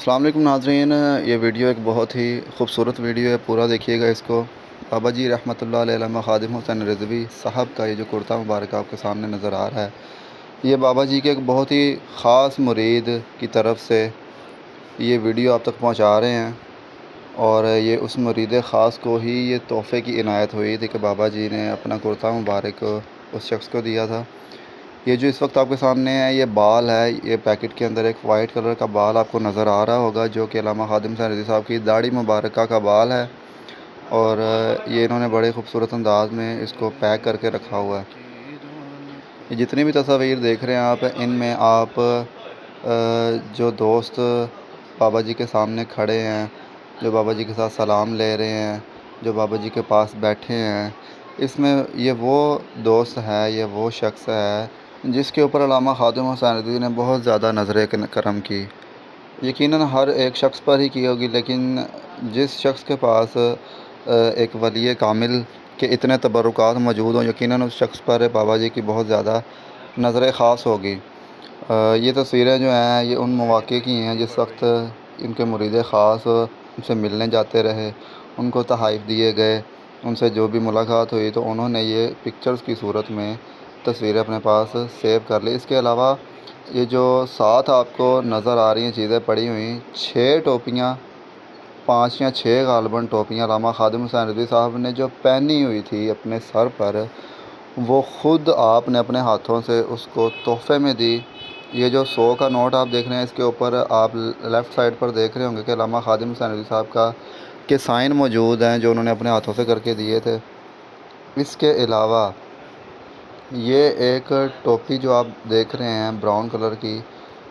अस्सलाम वालेकुम नाज़रीन, ये वीडियो एक बहुत ही खूबसूरत वीडियो है। पूरा देखिएगा इसको। बाबा जी रहमतुल्लाह अलैहि ख़ादिम हुसैन रिज़वी साहब का ये जो कुर्ता मुबारक आपके सामने नज़र आ रहा है, ये बाबा जी के एक बहुत ही ख़ास मुरीद की तरफ से ये वीडियो आप तक पहुंचा रहे हैं। और ये उस मुरीद ख़ास को ही ये तोहफ़े की इनायत हुई थी कि बाबा जी ने अपना कुर्ता मुबारक उस शख्स को दिया था। ये जो इस वक्त आपके सामने है, ये बाल है। ये पैकेट के अंदर एक वाइट कलर का बाल आपको नज़र आ रहा होगा, जो कि अल्लामा ख़ादिम हुसैन रिज़वी साहब की दाढ़ी मुबारक का बाल है। और ये इन्होंने बड़े खूबसूरत अंदाज में इसको पैक करके रखा हुआ है। ये जितनी भी तस्वीर देख रहे हैं आप, इनमें आप जो दोस्त बाबा जी के सामने खड़े हैं, जो बाबा जी के साथ सलाम ले रहे हैं, जो बाबा जी के पास बैठे हैं, इसमें ये वो दोस्त है, ये वो शख्स है जिसके ऊपर अल्लामा ख़ादिम हुसैन रिज़वी ने बहुत ज़्यादा नज़र करम की। यकीनन हर एक शख्स पर ही की होगी, लेकिन जिस शख्स के पास एक वली कामिल के इतने तबरुकात मौजूद हों, यकीनन उस शख्स पर बाबा जी की बहुत ज़्यादा नज़र ख़ास होगी। ये तस्वीरें जो हैं, ये उन मौक़े की हैं जिस वक्त इनके मुरीद ख़ास उनसे मिलने जाते रहे, उनको तोहफ़े दिए गए, उनसे जो भी मुलाकात हुई तो उन्होंने ये पिक्चर्स की सूरत में तस्वीरें अपने पास सेव कर ली। इसके अलावा ये जो साथ आपको नज़र आ रही हैं चीज़ें पड़ी हुई, 6 टोपियाँ, 5 या 6 ग़ालिबन टोपियाँ अल्लामा ख़ादिम हुसैन रिज़वी साहब ने जो पहनी हुई थी अपने सर पर, वो ख़ुद आपने अपने हाथों से उसको तोहफ़े में दी। ये जो 100 का नोट आप देख रहे हैं, इसके ऊपर आप लेफ़्ट साइड पर देख रहे होंगे कि अल्लामा ख़ादिम हुसैन रिज़वी साहब का के साइन मौजूद हैं, जो उन्होंने अपने हाथों से करके दिए थे। इसके अलावा ये एक टोपी जो आप देख रहे हैं ब्राउन कलर की,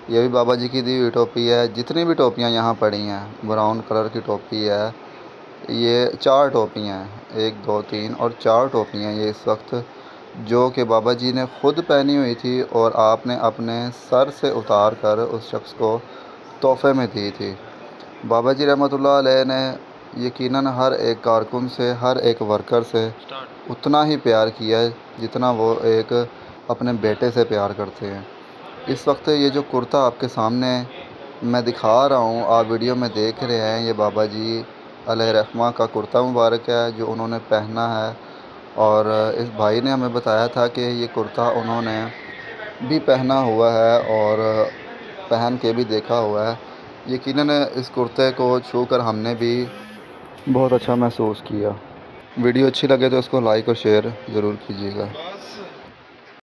ये भी बाबा जी की दी हुई टोपी है। जितनी भी टोपियाँ यहाँ पड़ी हैं, ब्राउन कलर की टोपी है। ये 4 टोपियाँ हैं, 1 2 3 और 4 टोपियाँ ये इस वक्त, जो कि बाबा जी ने ख़ुद पहनी हुई थी और आपने अपने सर से उतार कर उस शख्स को तोहफ़े में दी थी। बाबा जी रहमतुल्लाह अलैह ने यकीनन हर एक कारकुन से, हर एक वर्कर से उतना ही प्यार किया है जितना वो एक अपने बेटे से प्यार करते हैं। इस वक्त ये जो कुर्ता आपके सामने मैं दिखा रहा हूँ, आप वीडियो में देख रहे हैं, ये बाबा जी अलैहि रहमा का कुर्ता मुबारक है जो उन्होंने पहना है। और इस भाई ने हमें बताया था कि ये कुर्ता उन्होंने भी पहना हुआ है और पहन के भी देखा हुआ है। यकीनन इस कुर्ते को छू कर हमने भी बहुत अच्छा महसूस किया। वीडियो अच्छी लगे तो इसको लाइक और शेयर ज़रूर कीजिएगा।